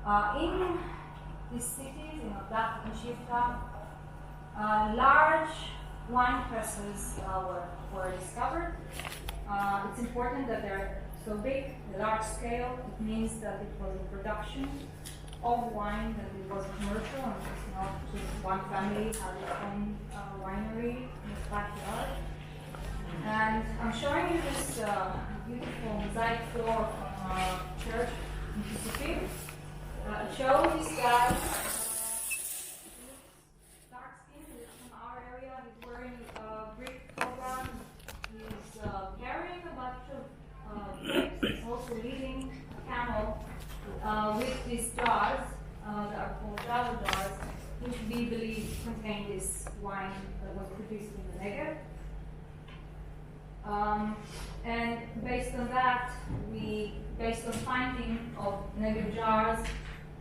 In these cities, Odak and Shifta, large wine presses were discovered. It's important that they're so big, large scale. It means that it was a production of wine, that it was commercial, and it's not just one family had its own winery in its backyard. And I'm showing you this beautiful mosaic floor from a church in Mississippi. It shows that dark skin from our area. He's wearing a Greek toga. He's carrying a bunch of grapes. He's also leading a camel with these jars that are called java jars, which we believe contain this wine that was produced in the Negev. And based on that, based on finding of Negev jars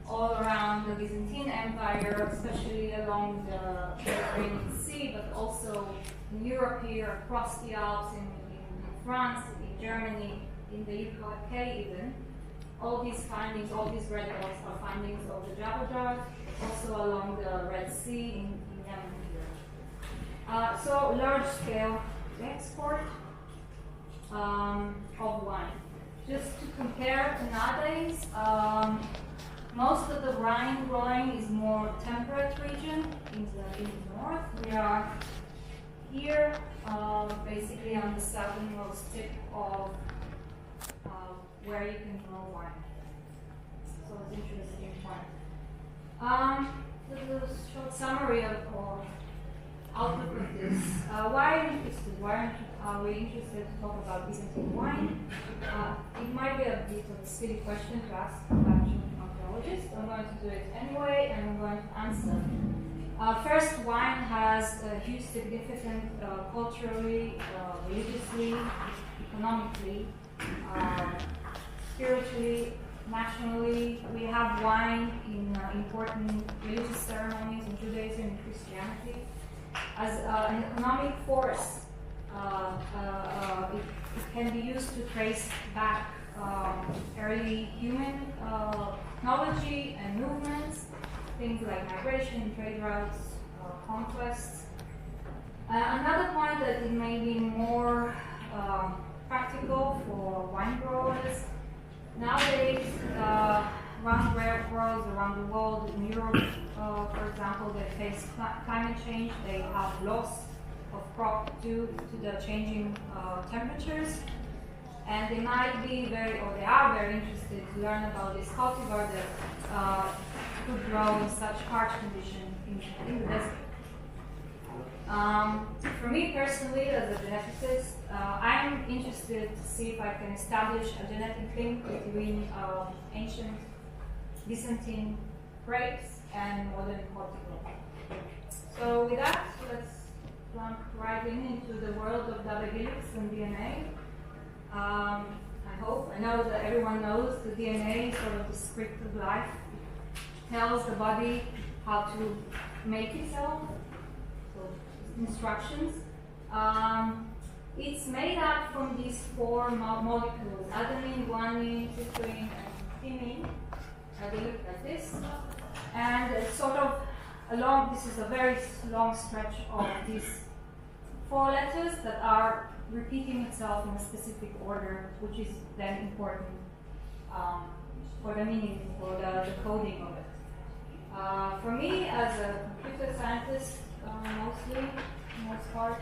all around the Byzantine Empire, especially along the Mediterranean Sea, but also in Europe here, across the Alps, in France, in Germany, in the UK even. All these findings, all these red dots are findings of the Java jars, also along the Red Sea in Yemen here. So large scale export of wine. Just to compare to nowadays, most of the wine growing is more temperate region in the north. We are here basically on the southernmost tip of where you can grow wine. So it's an interesting point. This is a short summary of outlook of this. Why are you interested? Why are we interested to talk about Byzantine wine? It might be a bit of a silly question to ask an archaeologist. I'm going to do it anyway, and I'm going to answer. First, wine has a huge significance culturally, religiously, economically, spiritually, nationally. We have wine in important religious ceremonies in Judaism and Christianity. As an economic force, it can be used to trace back early human technology and movements, things like migration, trade routes, conquests. Another point that it may be more practical for wine growers. Nowadays, growers around the world, in Europe, for example, they face climate change. They have loss of crop due to the changing temperatures. And they might be they are very interested to learn about this cultivar that could grow in such harsh conditions in the desert. For me personally, as a geneticist, I'm interested to see if I can establish a genetic link between ancient Byzantine grapes and modern Portugal. So with that, let's jump right into the world of double helix and DNA. I know that everyone knows the DNA is sort of the script of life. It tells the body how to make itself, so instructions. It's made up from these four molecules: adenine, guanine, cytosine, and thymine. They look like this, and it's sort of this is a very long stretch of these four letters that are repeating itself in a specific order, which is then important for the meaning, for the coding of it. For me, as a computer scientist, most part,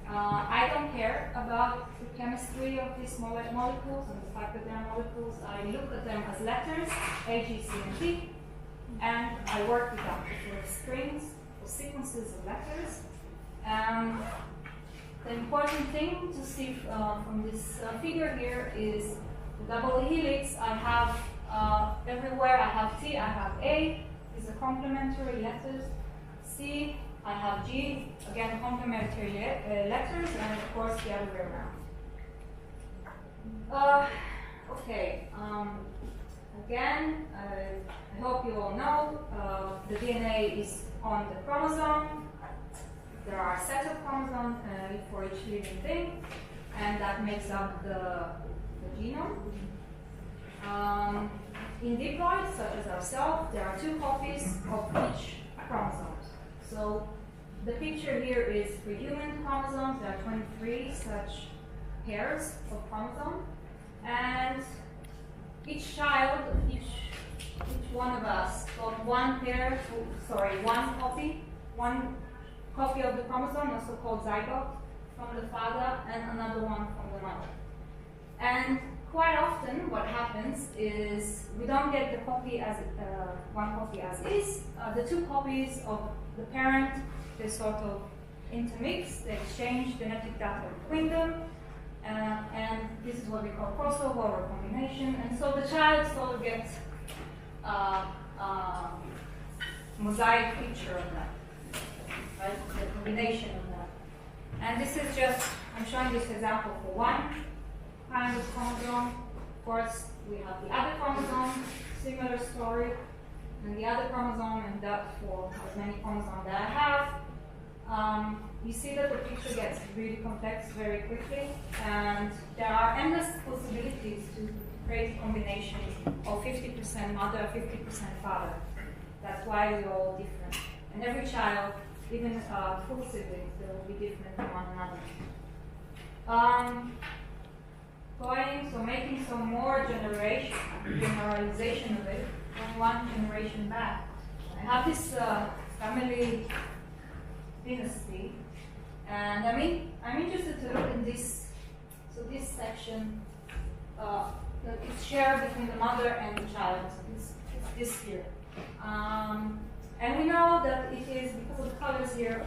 I don't care about the chemistry of these molecules and the fact that they are molecules. I look at them as letters, A, G, C, and T, and I work with them. They're strings or sequences of letters. The important thing to see from this figure here is the double helix. I have everywhere I have T, I have A, these are complementary letters. C, I have G, again complementary letters, and of course the other way around. Okay, again, I hope you all know the DNA is on the chromosome. There are a set of chromosomes for each living thing, and that makes up the genome. in diploids, such as ourselves, there are 2 copies of each chromosome. So the picture here is for human chromosomes. There are 23 such pairs of chromosomes, and each child, each one of us got one copy of the chromosome, also called zygote, from the father, and another one from the mother. And quite often, what happens is we don't get the copy as one copy as is. The 2 copies of the parent, they sort of intermix, they exchange genetic data between them, and this is what we call crossover or combination. And so the child sort of gets mosaic picture of that, right? The combination of that. And this is just, I'm showing this example for one kind of chromosome. Of course, we have the other chromosome, similar story, and the other chromosome, and that for as many chromosomes that I have. You see that the picture gets really complex very quickly, and there are endless possibilities to create combinations of 50% mother, 50% father. That's why we're all different. And every child, even full siblings, they will be different from one another. So making some more generalization of it from one generation back. I have this family dynasty, and I'm interested to look in this. So this section, it's shared between the mother and the child. So this here. And we know that it is, because of the colors here,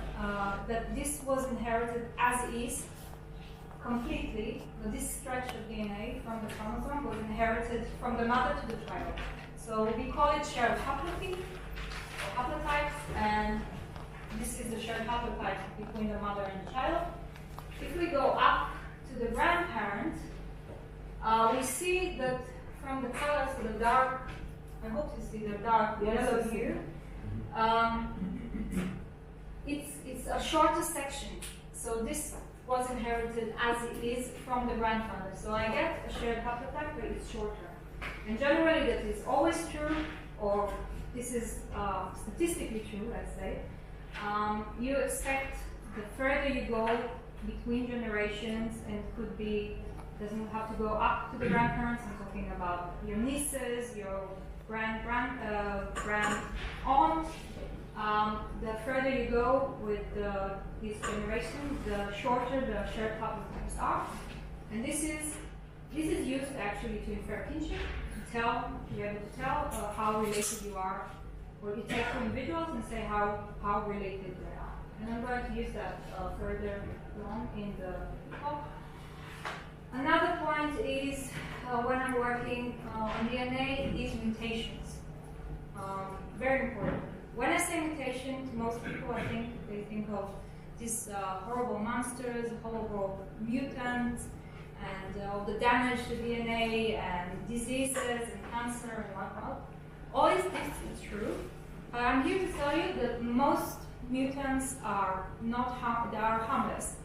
that this was inherited as is completely. So this stretch of DNA from the chromosome was inherited from the mother to the child. So we call it shared haplotropy or haplotypes, and this is the shared haplotype between the mother and the child. If we go up to the grandparent, we see that from the colors to the dark, I hope you see the dark yellow here, it's a shorter section. So this was inherited as it is from the grandfather. So I get a shared haplotype, but it's shorter. And generally that is always true, or this is statistically true, let's say. You expect the further you go between generations, and it could be, doesn't have to go up to the grandparents. I'm talking about your nieces, your grand aunt. The further you go with this generation, the shorter the shared haplotypes are. And this is used actually to infer kinship, to be able to tell how related you are, or you take two individuals and say how related they are. And I'm going to use that further on in the talk. Another point is when I'm working on DNA is mutations. Very important. When I say mutation, to most people, I think they think of these horrible monsters, horrible mutants, and all the damage to DNA and diseases and cancer and whatnot. All this is true. But I'm here to tell you that most mutants are they are harmless.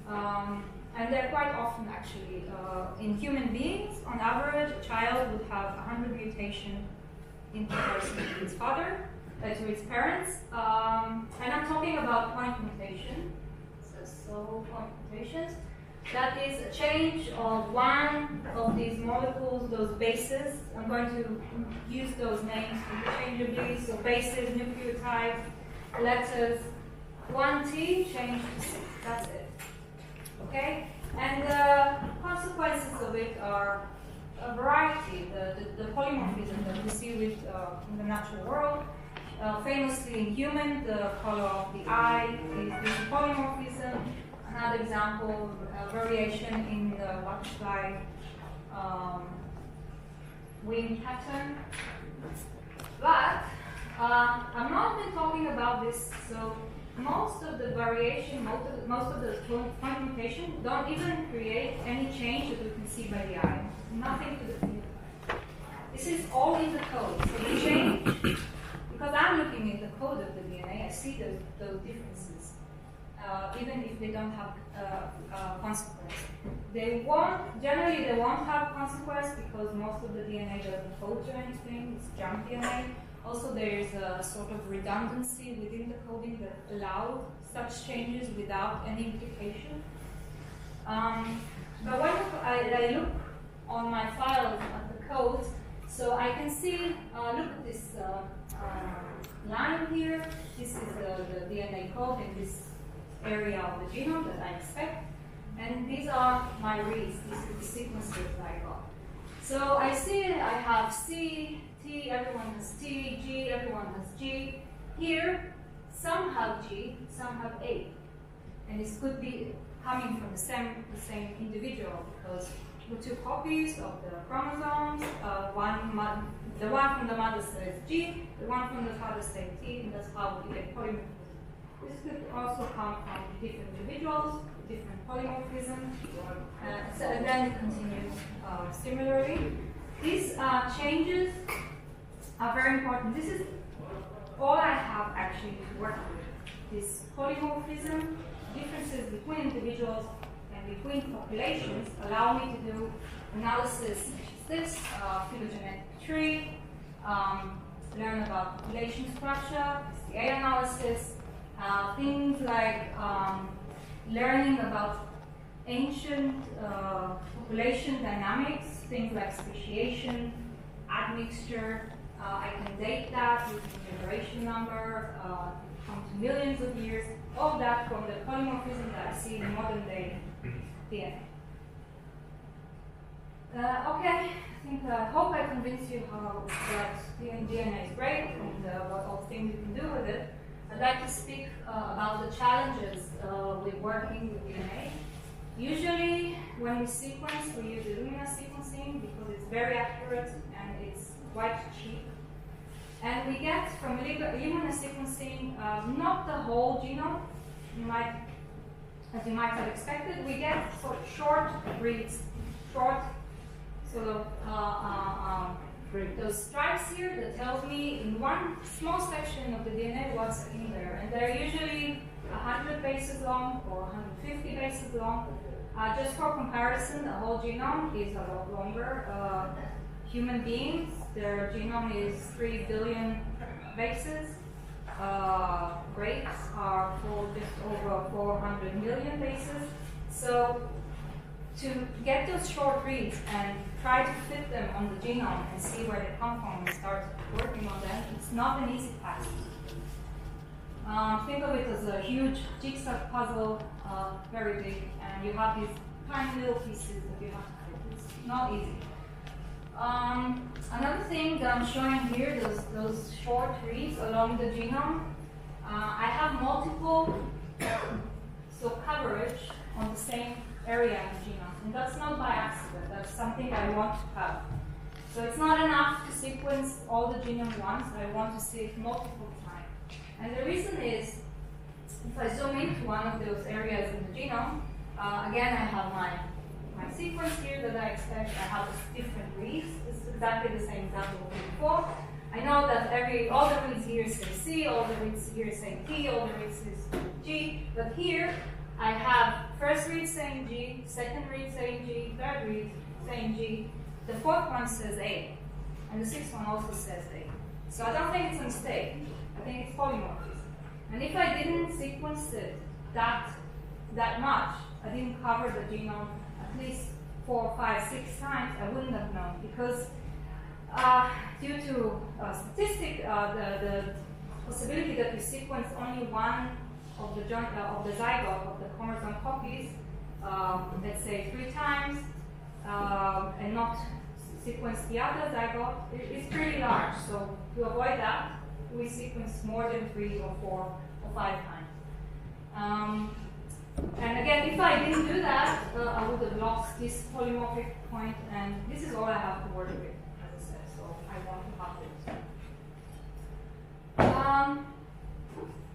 And they're quite often actually. In human beings, on average, a child would have 100 mutations in comparison to its father, to its parents. And I'm talking about point mutation. So point mutations. That is a change of one of these molecules, those bases. I'm going to use those names interchangeably. So bases, nucleotides, letters. 1T changed to 6. That's it. Okay? And the consequences of it are a variety. The polymorphism that we see with, in the natural world. Famously in human, the color of the eye is this polymorphism. Another example, variation in the butterfly wing pattern. But I'm not even talking about this. So most of the variation, most of the point mutation don't even create any change that we can see by the eye. Nothing to the phenotype. This is all in the code. So the change, because I'm looking at the code of the DNA, I see those differences. Even if they don't have consequence. generally they won't have consequence because most of the DNA doesn't code to anything, it's junk DNA. Also there is a sort of redundancy within the coding that allows such changes without any implication. But when I look on my files at the codes, so I can see, look at this line here. This is the DNA code in this area of the genome that I expect. And these are my reads. This is the sequences that I got. So I see I have C, T, everyone has T, G, everyone has G. Here, some have G, some have A. And this could be coming from the same individual because the two copies of the chromosomes, the one from the mother says G, the one from the father says T, and that's how we get polymorphism. This could also come from different individuals, different polymorphism, and then it continues similarly. These changes are very important. This is all I have actually to work with. This polymorphism, differences between individuals and between populations allow me to do analysis such as this, phylogenetic tree, learn about population structure, SDA analysis, things like learning about ancient population dynamics, things like speciation, admixture. I can date that with the generation number, come to millions of years, all that from the polymorphism that I see in modern day DNA. Okay, I hope I convinced you that DNA is great and what all things you can do with it. I'd like to speak about the challenges with working with DNA. Usually, when we sequence, we use Illumina sequencing because it's very accurate and it's quite cheap. And we get from Illumina sequencing not the whole genome, as you might have expected. We get sort of short reads, short sort of those stripes here that tells me in one small section of the DNA what's in there. And they're usually 100 bases long or 150 bases long. Just for comparison, the whole genome is a lot longer. Human beings, their genome is 3 billion bases. Grapes are for just over 400 million bases. So to get those short reads and try to fit them on the genome and see where they come from and start working on them, it's not an easy task. Think of it as a huge jigsaw puzzle, very big, and you have these tiny little pieces that you have to fit. It's not easy. Another thing that I'm showing here, those short reads along the genome, I have multiple coverage on the same area in the genome. And that's not by accident, that's something I want to have. So it's not enough to sequence all the genome once, I want to see it multiple times. And the reason is, if I zoom into one of those areas in the genome, again I have my sequence here that I expect. I have different reads. It's exactly the same example as before. I know that all the reads here say C, all the reads here say T, all the reads say G, but here I have first read saying G, second read saying G, third read saying G, the fourth one says A, and the sixth one also says A. So I don't think it's a mistake. I think it's polymorphism. And if I didn't sequence it that much, I didn't cover the genome at least 4, 5, 6 times, I wouldn't have known, because due to statistic, the possibility that you sequence only one of the zygote of the chromosome copies, let's say 3 times, and not sequence the other zygote, is pretty large. So to avoid that, we sequence more than 3 or 4 or 5 times. And again, if I didn't do that, I would have lost this polymorphic point, and this is all I have to work with, as I said, so I want to have it.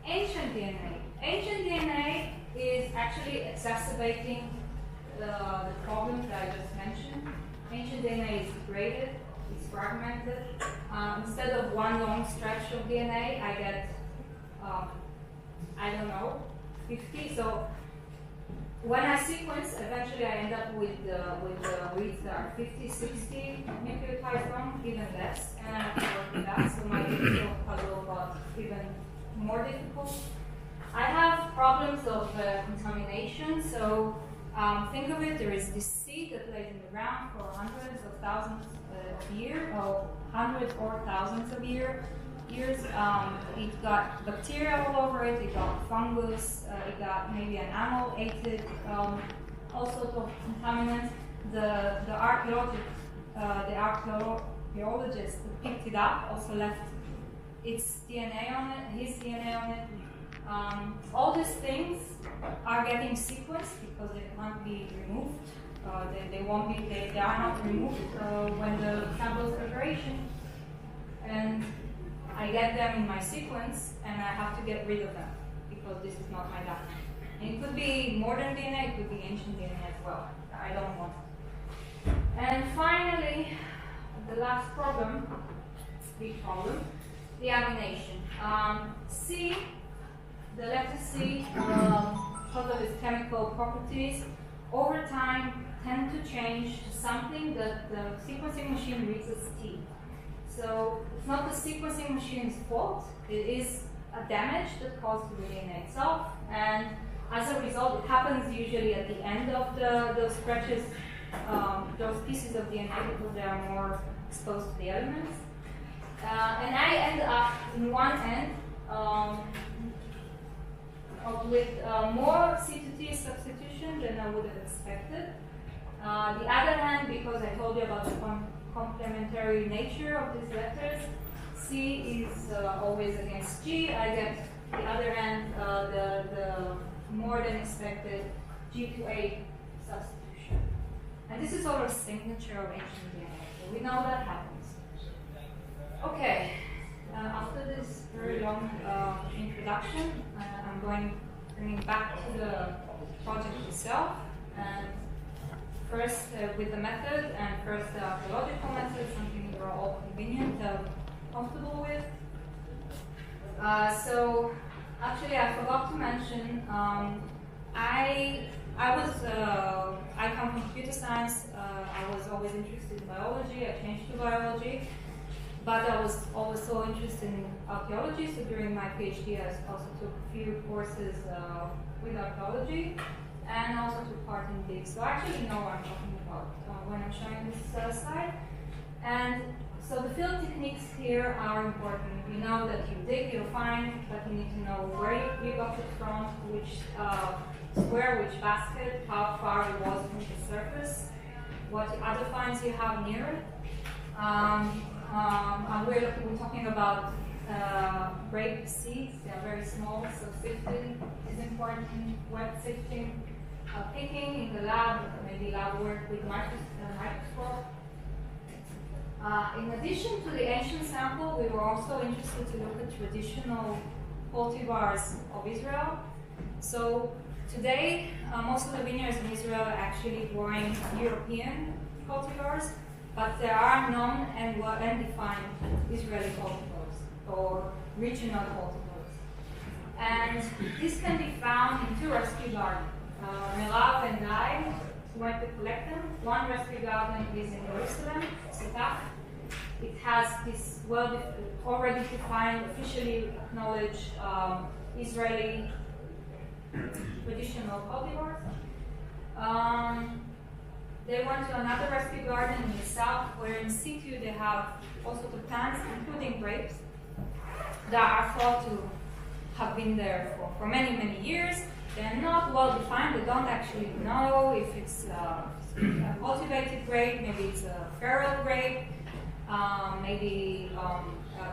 Ancient DNA. Ancient DNA is actually exacerbating the problems that I just mentioned. Ancient DNA is degraded, it's fragmented. Instead of one long stretch of DNA, I get, I don't know, 50. So when I sequence, eventually I end up with reads that are 50, 60 nucleotides long, even less, and I have to work with that, so my digital puzzle got even more difficult. I have problems of contamination, so think of it, there is this seed that lays in the ground for hundreds of thousands of years, or hundreds or thousands of years. It got bacteria all over it, it got fungus, it got maybe an animal ate it, all sorts of contaminants. The archaeologist who picked it up also left its DNA on it, his DNA on it. All these things are getting sequenced because they can't be removed. They are not removed when the sample is preparation. And I get them in my sequence, and I have to get rid of them because this is not my data. And it could be modern DNA, it could be ancient DNA as well. I don't want it. And finally, the last problem, big problem, the amination. C, the letter C, because of its chemical properties, over time tend to change to something that the sequencing machine reads as T. So it's not the sequencing machine's fault, it is a damage that caused the DNA itself, and as a result, it happens usually at the end of those stretches, those pieces of DNA, because they are more exposed to the elements. And I end up in one end with more C to T substitution than I would have expected. The other hand, because I told you about the complementary nature of these letters, C is always against G. I get the other end, the more than expected G to A substitution. And this is sort of signature of ancient DNA. So we know that happens. Okay, after this very long introduction, I'm bringing back to the project itself. And first with the method, and first the archaeological method, something we're all convenient, comfortable with. So actually I forgot to mention, I come from computer science. I was always interested in biology. I changed to biology, but I was always so interested in archaeology. So during my PhD, I also took a few courses with archaeology, and also took part in digs. So I actually know what I'm talking about when I'm showing this slide. And so the field techniques here are important. You know that you dig, you find, but you need to know where you got it from, which square, which basket, how far it was from the surface, what other finds you have near it. We're talking about grape seeds. They are very small, so sifting is important. Wet sifting, picking in the lab, maybe lab work with microscope. In addition to the ancient sample, we were also interested to look at traditional cultivars of Israel. So today, most of the vineyards in Israel are actually growing European cultivars, but there are known and well-defined Israeli cultivars, or regional cultivars. And this can be found in two rescue gardens. Melav and I went to collect them. One rescue garden is in Jerusalem, Setach. It has this already defined, officially acknowledged Israeli traditional cultivars. They went to another rescue garden in the south, where in situ they have all sorts of plants, including grapes, that are thought to have been there for many, many years. They're not well defined. They don't actually know if it's a cultivated grape, maybe it's a feral grape, maybe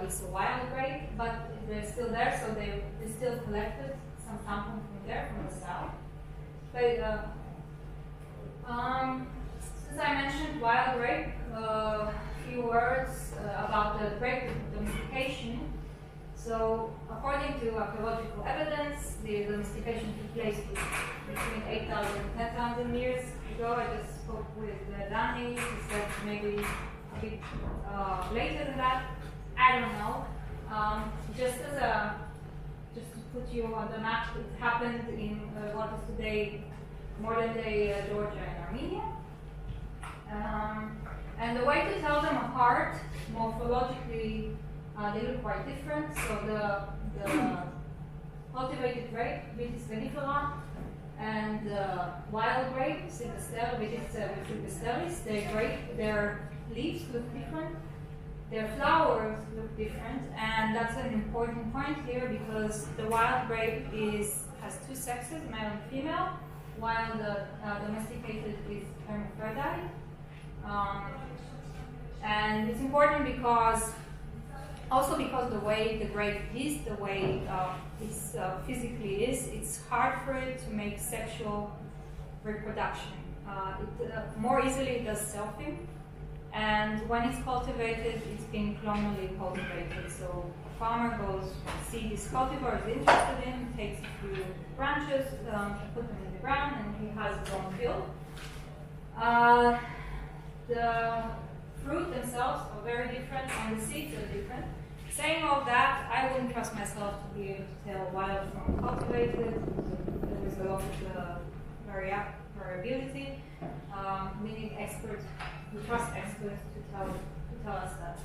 it's a wild grape, but they're still there, so they still collected some samples from there, from the south. But since I mentioned wild grape, a few words about the grape domestication. So, according to archaeological evidence, the domestication took place between 8,000 and 10,000 years ago. I just spoke with Danny, he said maybe a bit later than that. I don't know. Just to put you on the map, it happened in what is today modern-day Georgia and Armenia. And the way to tell them apart, morphologically, they look quite different. So the cultivated grape, Vitis vinifera, and wild grape, Vitis sylvestris, their leaves look different, their flowers look different, and that's an important point here because the wild grape has two sexes, male and female, while the domesticated is hermaphrodite. And it's important because the way the grape is, the way it physically is, it's hard for it to make sexual reproduction. More easily it does selfing, and when it's cultivated, it's being clonally cultivated. So a farmer goes, see this cultivar is interested in, takes a few branches, put them in the ground, and he has his own field. The fruit themselves are very different, and the seeds are different. Saying all that, I wouldn't trust myself to be able to tell wild from cultivated. There is a lot of variability. We need experts, we trust experts to tell us that.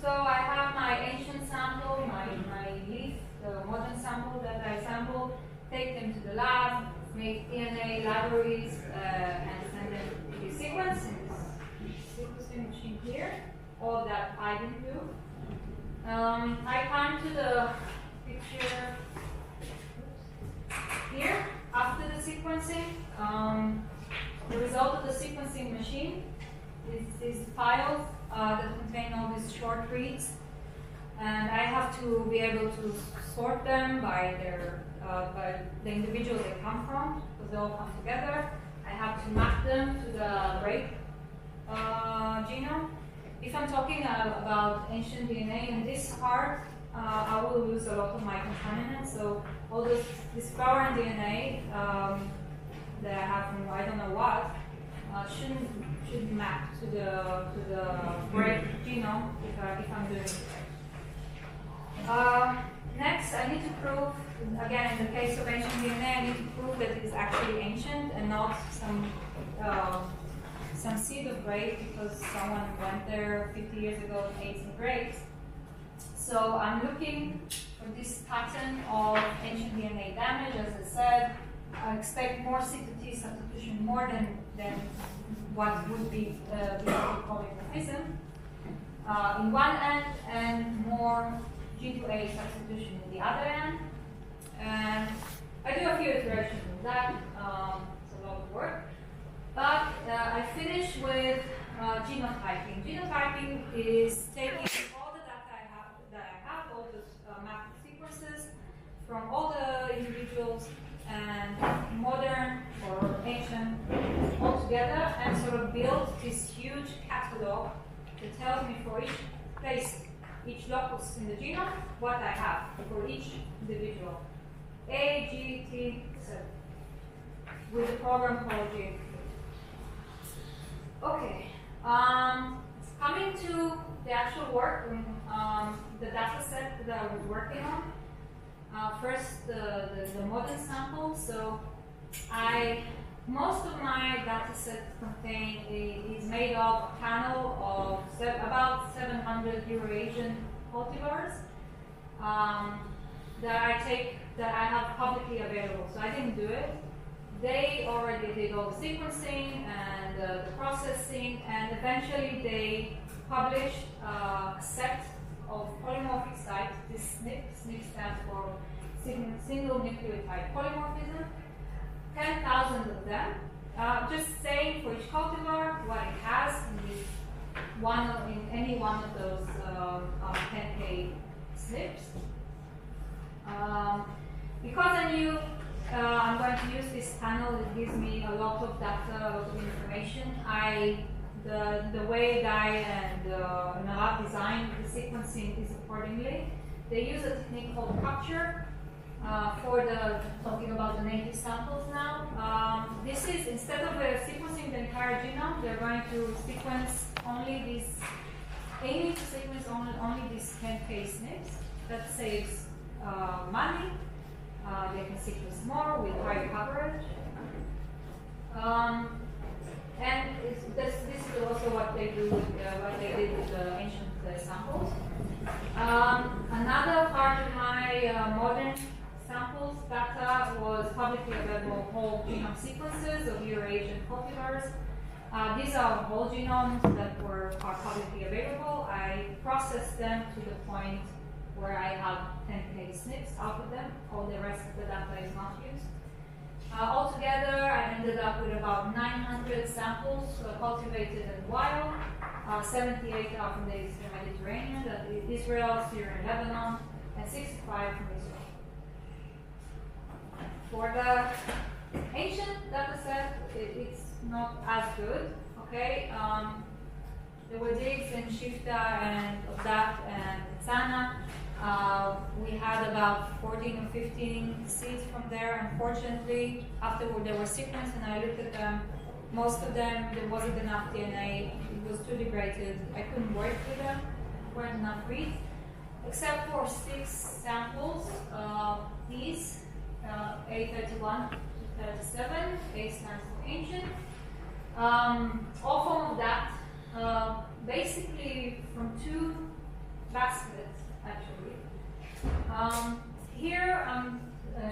So I have my ancient sample, my leaf, the modern sample that I sample, take them to the lab, make DNA libraries, and send them to be sequenced in this sequencing machine here. All that I didn't do. I come to the picture here after the sequencing. The result of the sequencing machine is these files that contain all these short reads, and I have to be able to sort them by the individual they come from, because they all come together. I have to map them to the grape genome. If I'm talking about ancient DNA in this part, I will lose a lot of my contaminants. So all this flower DNA that I have from I don't know what should map to the grape genome if I'm doing it right. Next, I need to prove, again, in the case of ancient DNA, I need to prove that it is actually ancient and not some seed of grape because someone went there 50 years ago and ate some grapes. So I'm looking for this pattern of ancient DNA damage. As I said, I expect more C to T substitution more than what would be polymorphism in one end, and more G to A substitution in the other end. And I do a few iterations of that. It's a lot of work. But I finish with genotyping. Genotyping is taking all the data I have, all the mapped sequences from all the individuals and modern or ancient all together, and sort of build this huge catalog that tells me for each place, each locus in the genome, what I have for each individual. A, G, T, etc. With a program called G. Okay, coming to the actual work, the data set that I was working on. First, the modern sample. So, most of my data set is made of a panel of about 700 Eurasian cultivars that I have publicly available. So I didn't do it. They already did all the sequencing and the processing, and eventually they published a set of polymorphic sites, this SNP. SNP stands for single nucleotide polymorphism, 10,000 of them. Just saying for each cultivar what it has in any one of those 10K SNPs. Because I knew I'm going to use this panel, it gives me a lot of data, a lot of information. The way Guy and Nalab designed the sequencing is accordingly. They use a technique called capture for talking about the native samples now. This is, instead of sequencing the entire genome, they're going to sequence aiming to sequence only these 10K SNPs. That saves money. they can sequence more with higher coverage. And this is also what they do with what they did with the ancient samples. Another part of my modern samples data was publicly available whole genome sequences of Eurasian cultivars. These are whole genomes that are publicly available. I processed them to the point where I have 10K SNPs out of them. All the rest of the data is not used. Altogether, I ended up with about 900 samples cultivated and wild. 78 are from the Eastern Mediterranean, that is Israel, Syria, and Lebanon, and 65 from Israel. For the ancient data set, it's not as good. Okay, there were digs in Shifta and Obdat and Tzana. We had about 14 or 15 seeds from there. Unfortunately, afterward they were sequenced and I looked at them. Most of them, there wasn't enough DNA. It was too degraded. I couldn't work with them. There weren't enough reads. Except for 6 samples, these, A31 to 37, A stands for ancient. All form of that, basically from 2 baskets, actually. Here,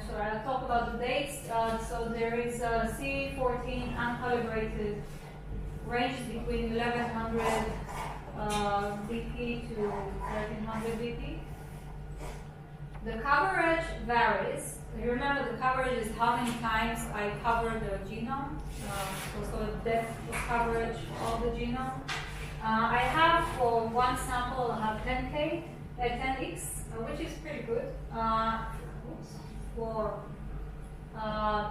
sorry, I'll talk about the dates. So there is C14 uncalibrated, ranges between 1100 BP to 1300 BP. The coverage varies. You remember the coverage is how many times I cover the genome, so depth of coverage of the genome. I have for one sample, I have 10x, which is pretty good. For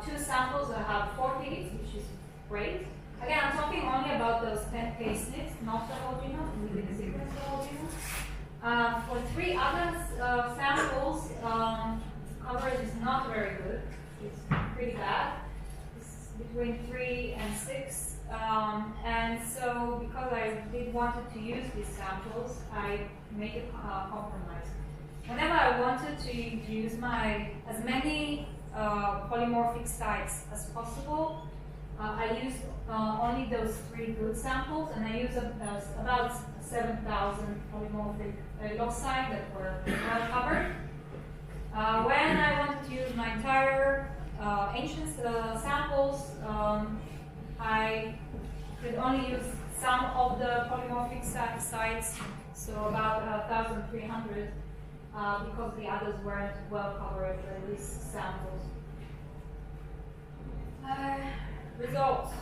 2 samples, I have 40x, which is great. Again, I'm talking only about those 10K SNPs, not the whole genome. We didn't sequence the whole genome. For 3 other samples, coverage is not very good. It's pretty bad. It's between 3 and 6. And so, because I did wanted to use these samples, I made a compromise. Whenever I wanted to use as many polymorphic sites as possible, I used only those 3 good samples, and I used about 7,000 polymorphic loci that were well covered. When I wanted to use my entire ancient samples, I could only use some of the polymorphic sites, so about 1,300, because the others weren't well covered, at least samples. Results.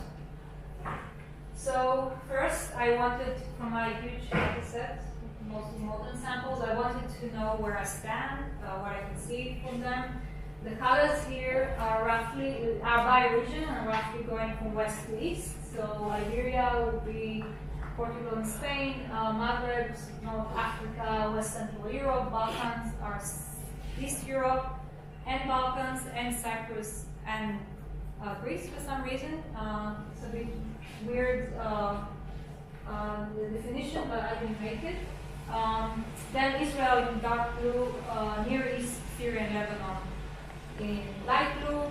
So first, I wanted, from my huge data set, mostly modern samples, I wanted to know where I stand, what I can see from them. The colors here are by region and roughly going from west to east. So Iberia would be Portugal and Spain, Maghreb, North Africa, West Central Europe, Balkans are East Europe, and Balkans, and Cyprus, and Greece for some reason. It's a bit weird the definition, but I didn't make it. Then Israel in dark blue, Near East, Syria and Lebanon in light blue,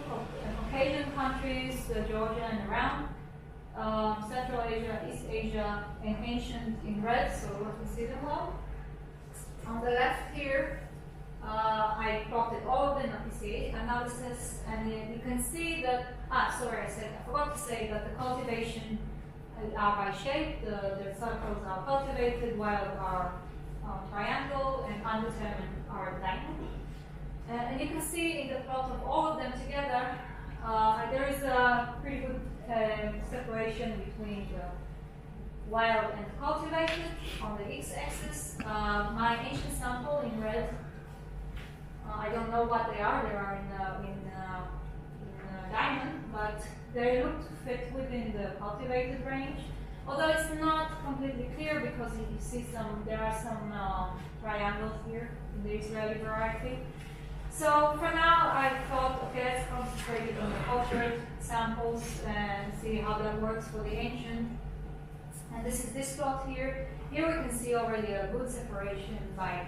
Caucasian countries, Georgia and Iran, Central Asia, East Asia, and ancient in red, so we can see them well. On the left here, I plotted all of them in PCA analysis, and you can see that, I forgot to say that the cultivation are by shape, the circles are cultivated, wild are triangle, and undetermined are diamond. And you can see in the plot of all of them together, there is a pretty good separation between the wild and cultivated on the x-axis. My ancient sample in red, I don't know what they are. They are in diamond, but they look to fit within the cultivated range. Although it's not completely clear because you see there are some triangles here in the Israeli variety. So for now, I thought, okay, let's concentrate on the cultured samples and see how that works for the ancient. And this is this plot here. Here we can see already a good separation by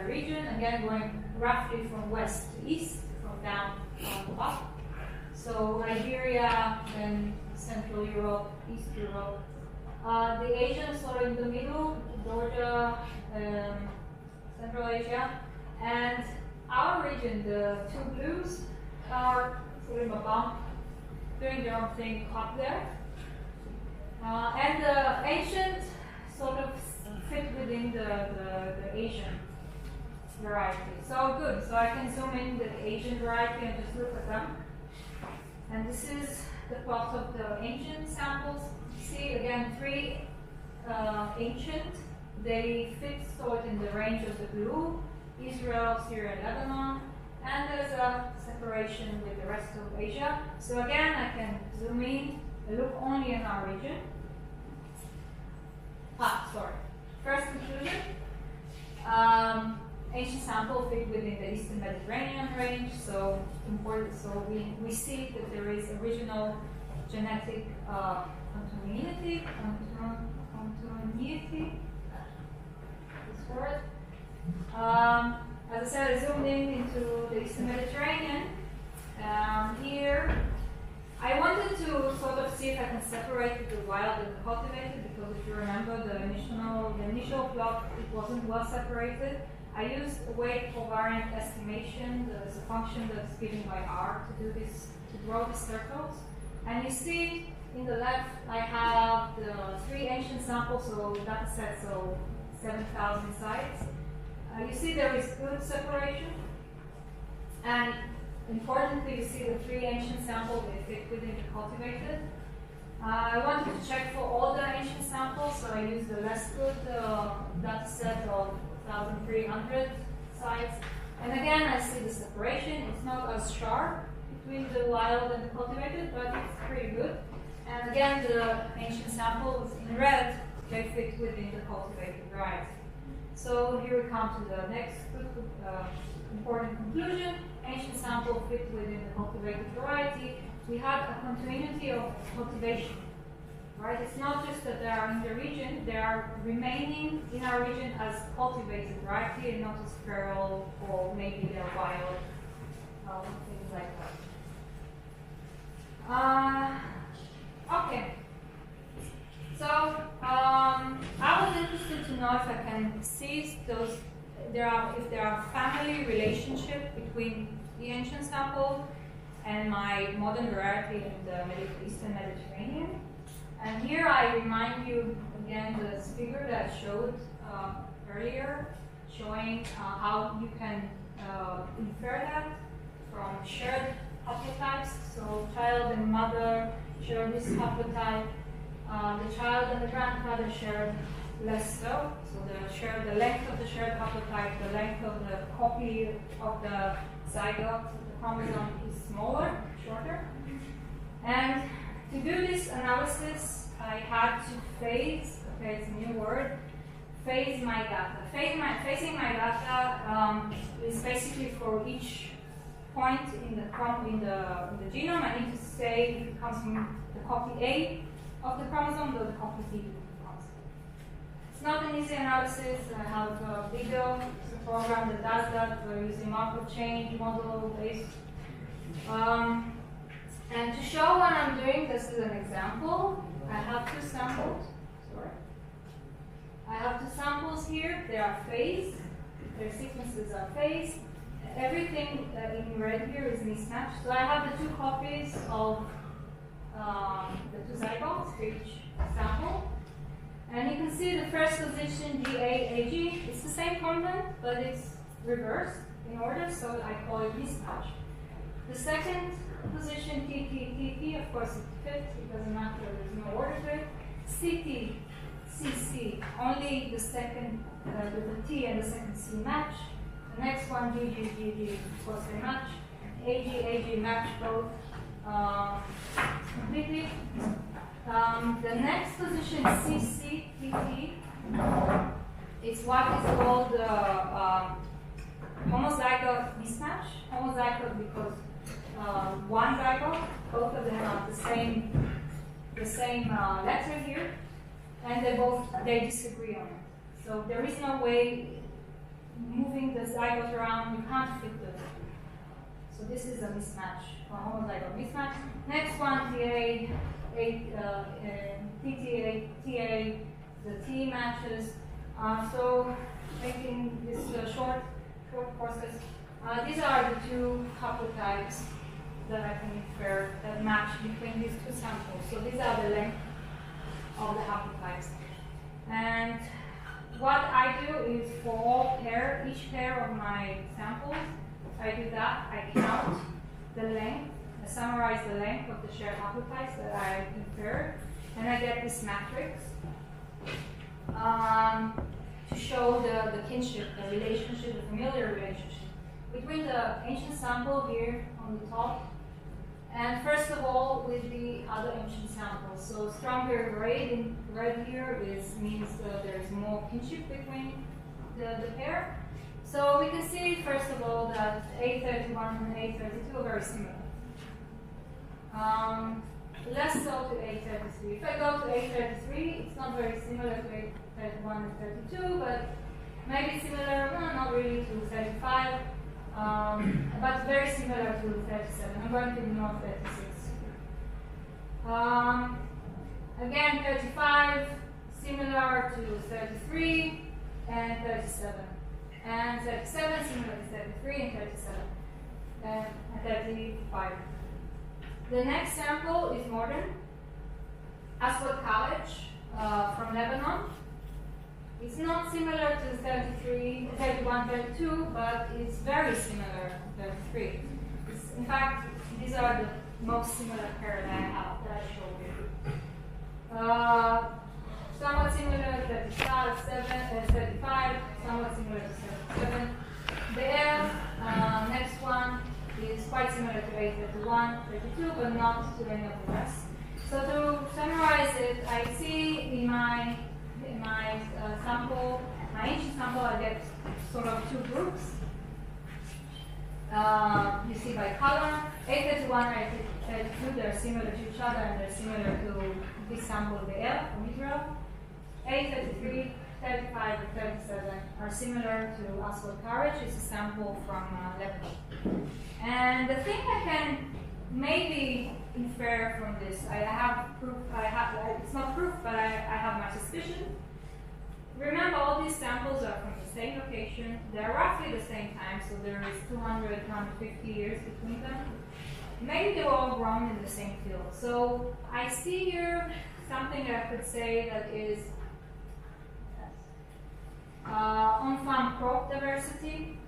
region, again going roughly from west to east, from down on the top. So Iberia, then Central Europe, East Europe. The Asians sort of in the middle, Georgia, Central Asia, and our region, the two blues, are sort of a bump, doing their own thing up there. And the ancient sort of fit within the Asian variety. So good, so I can zoom in the Asian variety and just look at them. And this is the plot of the ancient samples. See again, three ancient. They fit sort in the range of the blue: Israel, Syria, Lebanon, and there's a separation with the rest of Asia. So again, I can zoom in, look only in our region. First conclusion. Ancient sample fit within the Eastern Mediterranean range, so important. So we see that there is original genetic continuity. This word. As I said, I zoomed in into the Eastern Mediterranean. Here, I wanted to sort of see if I can separate the wild and the cultivated, because if you remember the initial plot, it wasn't well separated. I used a weight covariant estimation. There's a function that's given by R to do this, to draw the circles. And you see in the left, I have the three ancient samples, so data set, so 7,000 sites. You see there is good separation. And importantly, you see the three ancient samples, they fit within the cultivated. I wanted to check for all the ancient samples, so I used the less good data set of 1,300 sites. And again, I see the separation. It's not as sharp between the wild and the cultivated, but it's pretty good. And again, the ancient samples in red, they fit within the cultivated variety. So here we come to the next important conclusion. Ancient sample fit within the cultivated variety. We have a continuity of cultivation. Right? It's not just that they are in the region, they are remaining in our region as cultivated variety and not as feral, or maybe they're wild, things like that. Okay. So I was interested to know if I can see those, if there are family relationship between the ancient sample and my modern variety in the Eastern Mediterranean. And here I remind you again this figure that I showed earlier, showing how you can infer that from shared haplotypes. So child and mother share this haplotype. The child and the grandfather share less so. So the length of the shared haplotype, the length of the copy of the zygote, the chromosome is smaller, shorter. And to do this analysis, I had to phase, okay, it's a new word, phase my data. Phasing my data is basically for each point in the genome, I need to say if it comes from the copy A of the chromosome or the copy B of the chromosome. It's not an easy analysis. I have a video, it's a program that does that. We're using Markov chain model based. And to show what I'm doing, this is an example. I have two samples. Sorry. I have two samples here. They are phased. Their sequences are phased. Everything in red here is mismatched. So I have the two copies of the two zygotes for each sample. And you can see the first position, GA-AG, it's the same content, but it's reversed in order, so I call it mismatch. The second position, TT, of course it fits, it doesn't matter, there's no order to it. CT, CC, only the second, the T and the second C match. The next one, GG, of course they match. AG match both completely. The next position, CC, TT, is what is called homozygote mismatch. Homozygote because one zygote, both of them have the same letter here, and they disagree on it. So there is no way moving the zygote around, you can't fit them. So this is a mismatch, a homozygote mismatch. Next one, TA, the T matches. So making this short process, these are the two haplotypes that I can infer that match between these two samples. So these are the length of the haplotypes. And what I do is for all each pair of my samples, I do that, I count the length, I summarize the length of the shared haplotypes that I inferred, and I get this matrix to show the kinship, the relationship, the familiar relationship between the ancient sample here on the top, and first of all with the other ancient samples. So stronger red in red here means there's more kinship between the pair. So we can see first of all that A31 and A32 are very similar. Less so to A33. If I go to A33, it's not very similar to A31 and 32, but maybe similar, well, not really to 35, but very similar to 37. I'm going to ignore 36. Again, 35, similar to 33 and 37. And 37, similar to 33 and 37. And 35. The next sample is modern. Aswad College from Lebanon. It's not similar to 33, 31, 32, but it's very similar to 33. In fact, these are the most similar pair that I have, that I showed you. Somewhat similar to 35, somewhat similar to 37. The L, next one, is quite similar to A31, 32, but not to any of the rest. So to summarize it, I see in my sample, my ancient sample, I get sort of two groups. You see by color, A31 and A32, they're similar to each other, and they're similar to this sample, the L from Israel. A33, 35, and 37 are similar to Aswad Courage. It's a sample from Lebanon. And the thing I can maybe infer from this, I have proof, it's not proof, but I have my suspicion. Remember, all these samples are from the same location. They're roughly the same time, so there is 200, 150 years between them. Maybe they were all grown in the same field. So I see here something I could say that is on-farm crop diversity.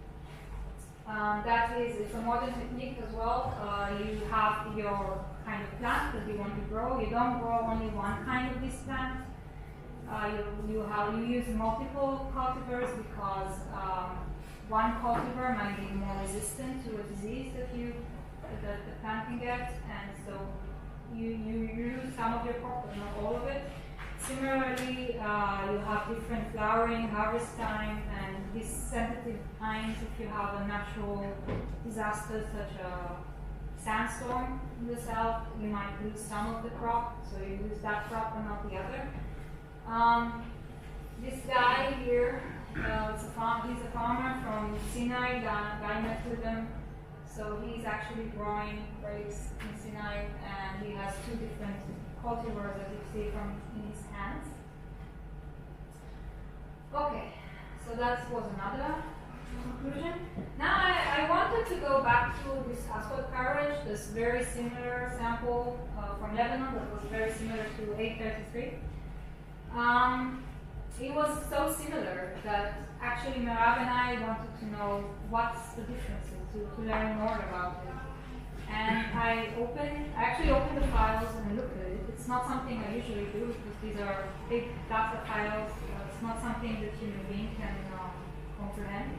That is, it's a modern technique as well. You have your kind of plant that you want to grow. You don't grow only one kind of this plant. You use multiple cultivars because one cultivar might be more resistant to a disease that the plant can get, and so you use some of your crop, but not all of it. Similarly, you have different flowering, harvest time, and these sensitive times. If you have a natural disaster such a sandstorm in the south, you might lose some of the crop, so you lose that crop and not the other. This guy here, he's a farmer from Sinai. Guy met with him, so he's actually growing grapes in Sinai, and he has two different cultivars that you see in his hands. Okay, so that was another conclusion. Now I wanted to go back to this Aswad Courage, this very similar sample from Lebanon that was very similar to A33. It was so similar that actually Merav and I wanted to know what's the differences, to learn more about it. And I actually opened the files and looked at it. It's not something I usually do because these are big data files. It's not something that human being can comprehend.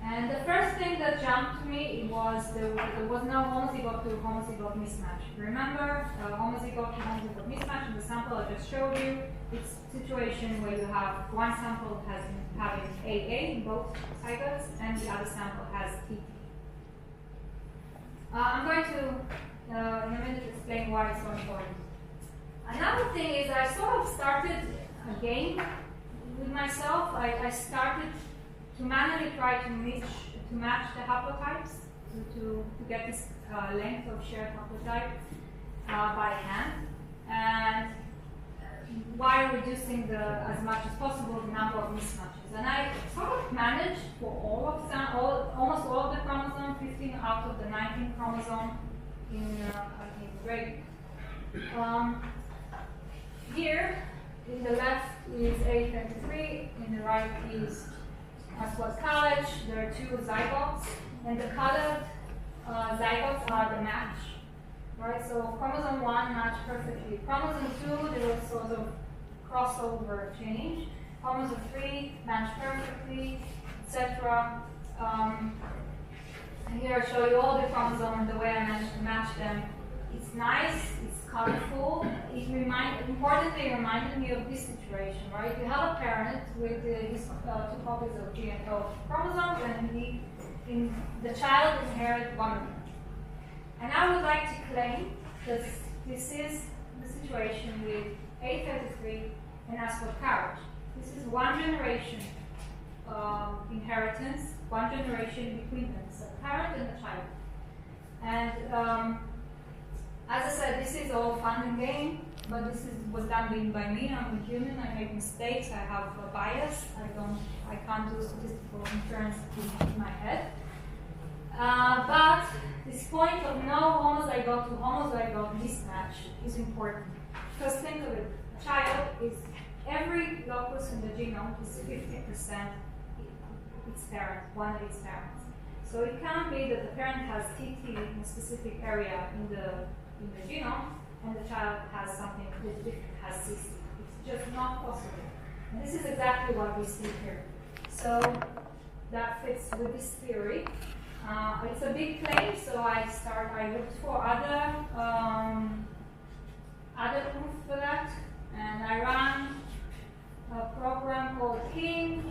And the first thing that jumped to me was there was no homozygote to homozygote mismatch. Remember, homozygote to homozygote mismatch in the sample I just showed you. It's a situation where you have one sample having AA in both zygotes, and the other sample has TT. I'm going to, in a minute, explain why it's so important. Another thing is I sort of started a game with myself. I started to manually try to match the haplotypes to get this length of shared haplotype by hand, and while reducing as much as possible the number of mismatches. And I sort of managed for almost all of the chromosomes, 15 out of the 19 chromosomes in gray. Here, in the left is A33, in the right is as was college. There are two zygotes, and the colored zygotes are the match. Right, so chromosome 1 matched perfectly. Chromosome 2, there was sort of crossover change. Chromosome 3 matched perfectly, etc. And here I show you all the chromosomes and the way I managed to match them. It's nice, it's colorful. Importantly, reminded me of this situation, right? You have a parent with his 2 copies of GNO chromosomes, and the child inherits one of them. And I would like to claim that this is the situation with A33 and Ascot carriage. This is one generation inheritance, one generation between them, so parent and the child. And as I said, this is all fun and game, but this was done by me. I'm a human. I make mistakes. I have a bias. I can't do statistical inference in my head. But this point of no homozygote to homozygote mismatch is important. Because think of it, a child is, every locus in the genome is 50% its parent, one of its parents. So it can't be that the parent has TT in a specific area in the genome, and the child has something that different, has CC. It's just not possible. And this is exactly what we see here. So that fits with this theory. It's a big claim, so I looked for other proof for that, and I ran a program called King,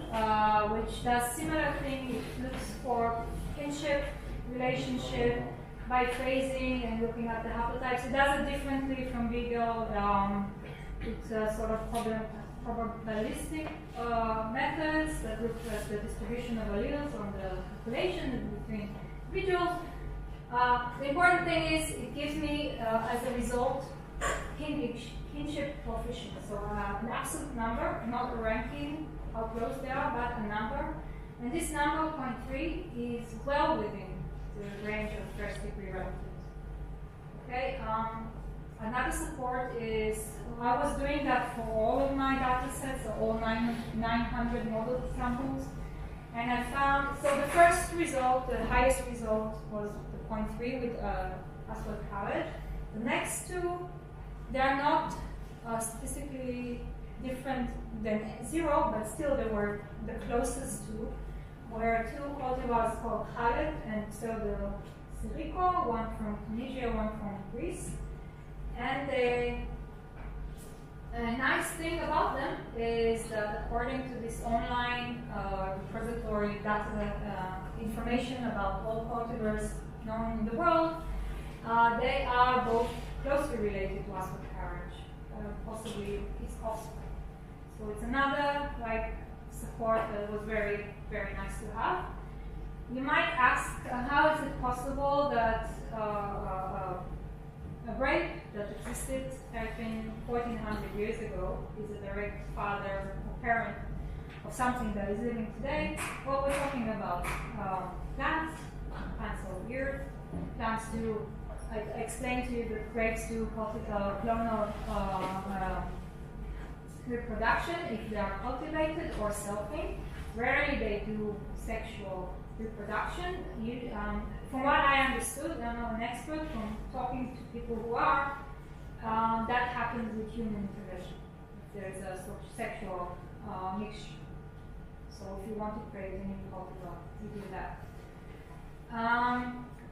which does similar thing. It looks for kinship, relationship, by phasing and looking at the haplotypes. It does it differently from Vigil. It's a sort of probabilistic methods that look at the distribution of alleles on the population between individuals. The important thing is it gives me, as a result, kinship coefficient. So an absolute number, not a ranking, how close they are, but a number. And this number, 0.3, is well within the range of first-degree relatives. Okay. Another support is, I was doing that for all of my data sets, so all 900 model samples, and I found, so the first result, the highest result was the 0.3 with Aswad Khaled. The next two, they are not statistically different than 0, but still they were the closest to, where 2 cultivars called Khaled and Pseudo Sirico, one from Tunisia, one from Greece. And the nice thing about them is that according to this online repository data information about all cultivars known in the world, they are both closely related to Ascot carriage, possibly its offspring. So it's another support that was very, very nice to have. You might ask, how is it possible that a grape that existed 1400 years ago is a direct father or parent of something that is living today? Well, we're talking about plants. Plants are weird. Plants do, I explained to you that grapes do clonal reproduction if they are cultivated or selfing. Rarely they do sexual reproduction. From what I understood, I'm not an expert, from talking to people who are, that happens with human intervention. If there's a sort of sexual mixture. So if you want to create a new cultivar, you do that.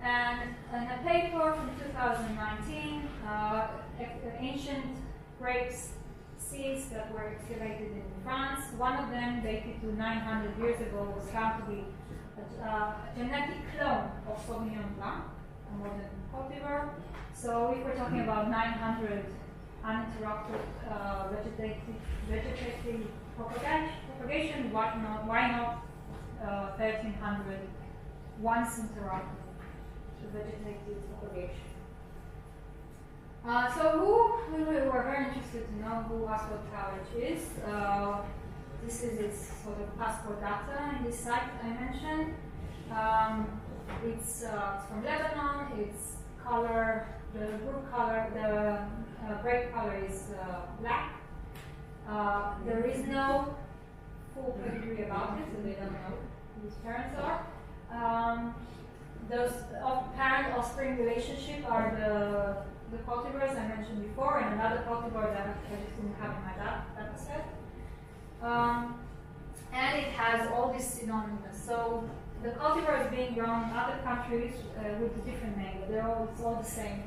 And in a paper from 2019, ancient grapes seeds that were excavated in France, one of them dated to 900 years ago, was found to be a genetic clone of Sauvignon Blanc, a modern cultivar. So if we're talking about 900 uninterrupted vegetative propagation, why not 1300 once interrupted? the vegetative propagation. So we were very interested to know who Ascot College is. This is its sort of passport data in this site I mentioned. It's from Lebanon. Its color, the group color, the brake color is black. There is no full pedigree about it, so they don't know who his parents are. Those parent-offspring relationship are the cultivars I mentioned before, and another cultivar that I just didn't have in my data set. And it has all these synonyms. So the cultivar is being grown in other countries with a different name, but it's all the same.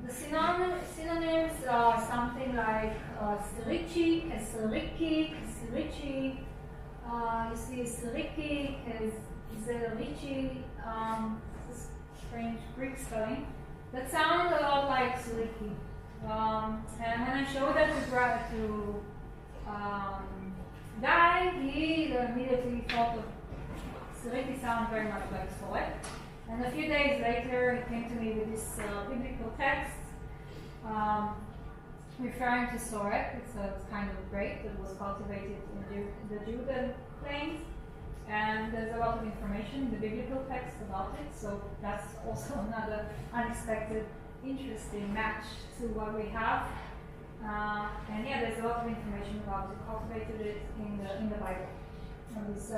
The synonyms are something like Sirici, Keserici, Keserici. You see Sirici, Keserici. This strange Greek spelling that sounds a lot like Siriki. And when I showed that to Guy, he immediately thought of Siriki sounds very much like Soet. And a few days later, he came to me with this biblical text referring to Soet. It's a kind of grape that was cultivated in the Judean plains. And there's a lot of information in the biblical text about it, so that's also another unexpected, interesting match to what we have. And yeah, there's a lot of information about it, cultivated it in the Bible. And this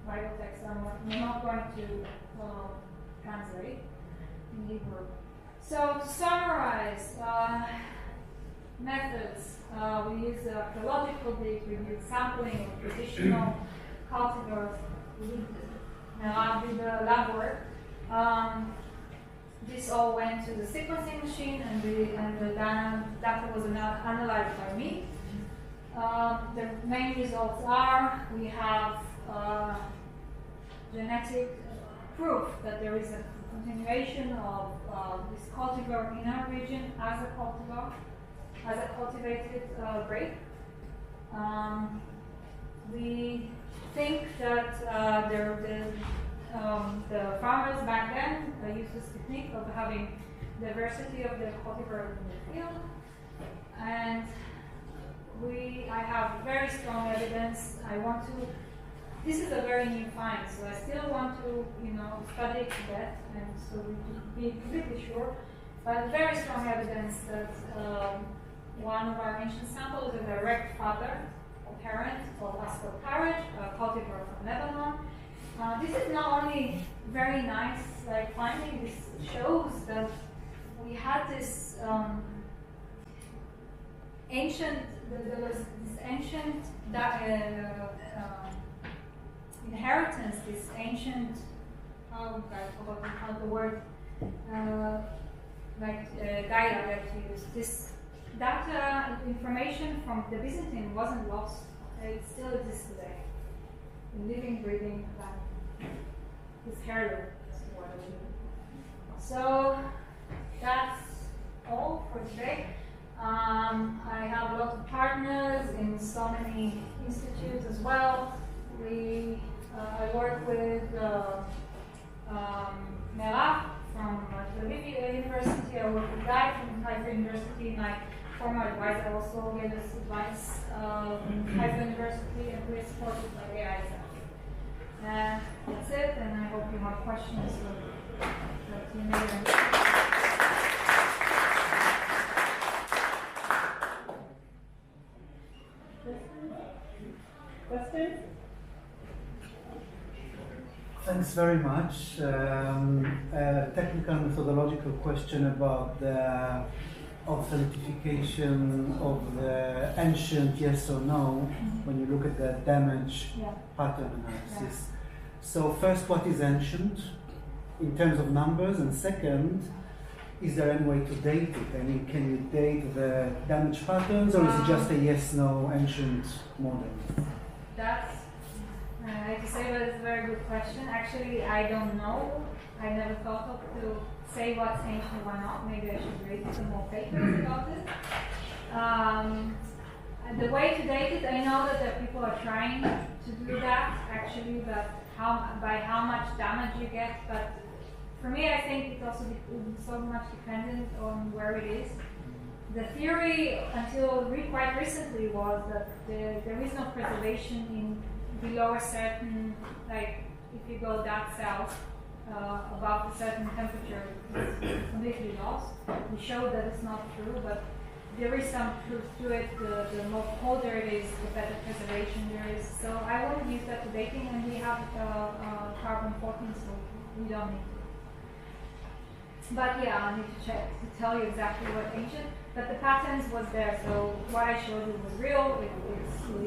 Bible text I'm not going to translate in Hebrew. So to summarize, methods, we use archaeological digs, we use sampling of traditional cultivars, we did the lab work. This all went to the sequencing machine, and the data was analyzed by me. The main results are we have genetic proof that there is a continuation of this cultivar in our region as a cultivar, as a cultivated grape. We think that the farmers back then used this technique of having diversity of the cultivar in the field, and I have very strong evidence. This is a very new find, so I still want to, study it to death, and so we can be completely sure. But very strong evidence that one of our ancient samples is a direct father, a parent of Ascot Carriage, a cultivar from Lebanon. This is not only very nice, finding. This shows that we had this ancient. There was this ancient inheritance. This ancient. I forgot how the word. Gaia that to use. This data information from the Byzantine wasn't lost. It still exists today. Living, breathing planet. This heirloom is what I do. So that's all for today. I have a lot of partners in so many institutes as well. I work with Merah from Tel Aviv University. I work with Guy from Haifa University. My former advisor also gave us advice in Haifa University, and we're supported by AI. That's it, and I hope you have questions that you may Questions? Thanks very much. A technical methodological question about the authentication of the ancient yes or no when you look at the damage pattern analysis. So first, what is ancient in terms of numbers, and second, is there any way to date it? I mean, can you date the damage patterns, or is it just a yes-no ancient model? That's, I have to say that it's a very good question. Actually, I don't know. I never thought of to say what's ancient, why not. Maybe I should read some more papers about it. The way to date it, I know that people are trying to do that actually, but by how much damage you get. But for me, I think it also so much dependent on where it is. The theory until quite recently was that there is no preservation below a certain, like if you go that south, above a certain temperature, it's completely lost. We showed that it's not true, but there is some truth to it. The more colder it is, the better preservation there is. So I wouldn't use that to dating, and we have carbon 14, so we don't need to. But yeah, I need to check to tell you exactly what ancient. But the patterns was there, so what I showed you was real.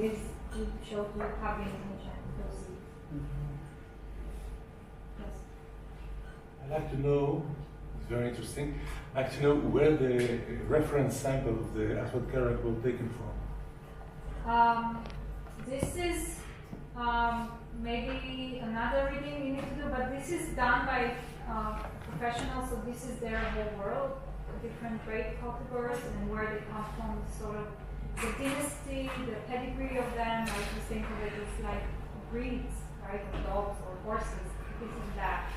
It showed you having ancient proceeds. Yes. I'd like to know, it's very interesting, I'd like to know where the reference sample of the asphalt carrot was taken from. This is maybe another reading you need to do, but this is done by professionals, so this is their whole world, different grape cultivars and where they come from, sort of the dynasty, the pedigree of them. I just think of it as like breeds, right, of dogs or horses. This is that.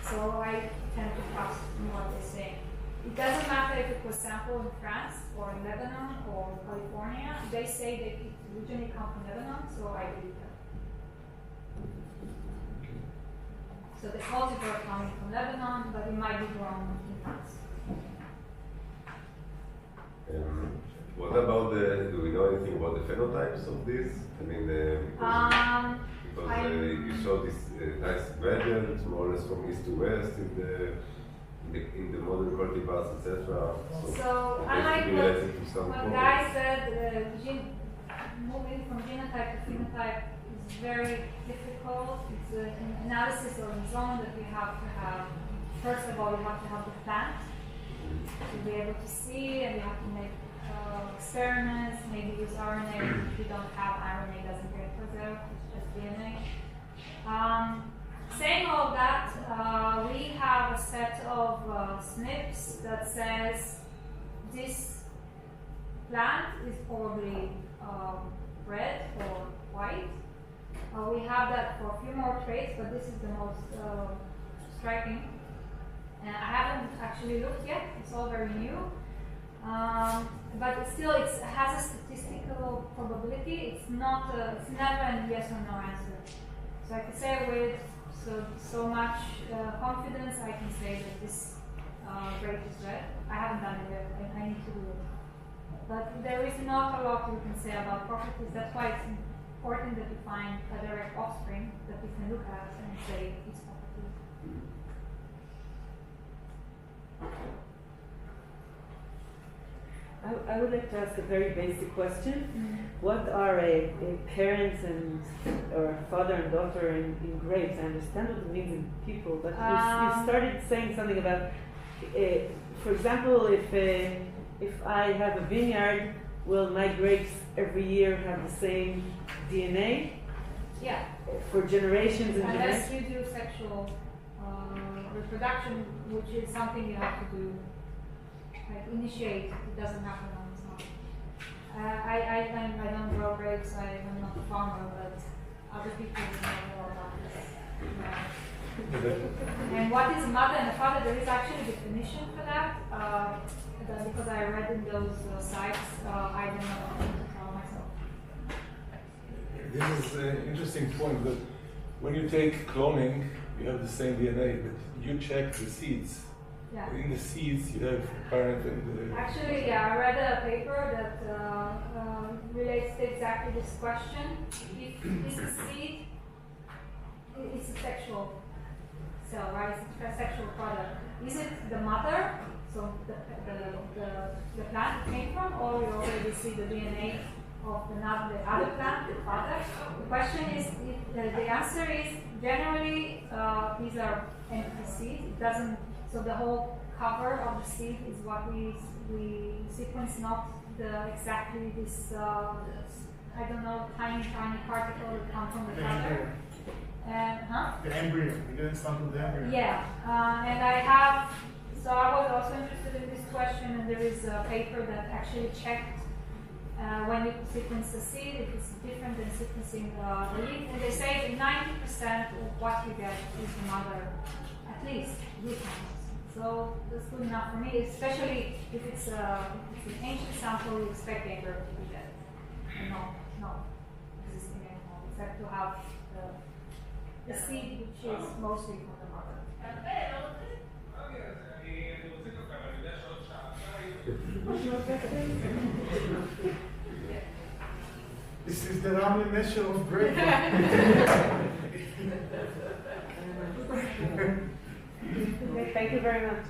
So I tend to trust in what they say. It doesn't matter if it was sampled in France or in Lebanon or California. They say that it originally comes from Lebanon, so I believe that. So the cultivar coming from Lebanon, but it might be grown in France. What about do we know anything about the phenotypes of this? I mean, because you saw this nice gradient, more or less from east to west in the modern cultivars, etc. So I like what Guy said. Moving from genotype to phenotype is very difficult. It's an analysis of the zone that you have to have. First of all, you have to have the plant to be able to see, and you have to make experiments, maybe use RNA. If you don't have RNA, doesn't get preserved, it's just DNA. Saying all that, we have a set of SNPs that says this plant is probably red or white. We have that for a few more traits, but this is the most striking. And I haven't actually looked yet, it's all very new. But it has a statistical probability. It's never a yes or no answer. So I can say with so much confidence, I can say that this grape is red. I haven't done it yet, I need to do it. But there is not a lot we can say about properties. That's why it's important that you find a direct offspring that we can look at and say its properties. I would like to ask a very basic question. What are parents or father and daughter in grapes? I understand what it means in people, but you started saying something about, for example, if I have a vineyard, will my grapes every year have the same DNA? Yeah. For generations and generations? Unless you do sexual reproduction, which is something you have to do. Like initiate, it doesn't happen on its own. I don't grow grapes, I'm not a farmer, but other people know more about this. And what is a mother and a father? There is actually a definition for that. Because I read in those sites, I don't know what to tell myself. This is an interesting point, that when you take cloning, you have the same DNA, but you check the seeds. Yeah. In the seeds, you have parent and Actually, yeah, I read a paper that relates to exactly this question. If this is seed, it's a sexual cell, right? It's a sexual product. Is it the mother, so the plant it came from, or you already see the DNA of the other plant, the father? The question is, the answer is generally these are empty seeds. It doesn't. So the whole cover of the seed is what we sequence, not exactly this, I don't know, tiny particle that comes from the father. The embryo. You didn't start with the embryo. Yeah, and so I was also interested in this question, and there is a paper that actually checked when you sequence the seed, if it's different than sequencing the leaf, and they say 90% of what you get is the mother, at least, root numbers. So that's good enough for me, especially if it's an ancient sample, you expect the embryo to be dead. And no existing animal, except to have the seed, which is mostly from the mother. This is the Ramlin Nation of Great. Okay, thank you very much.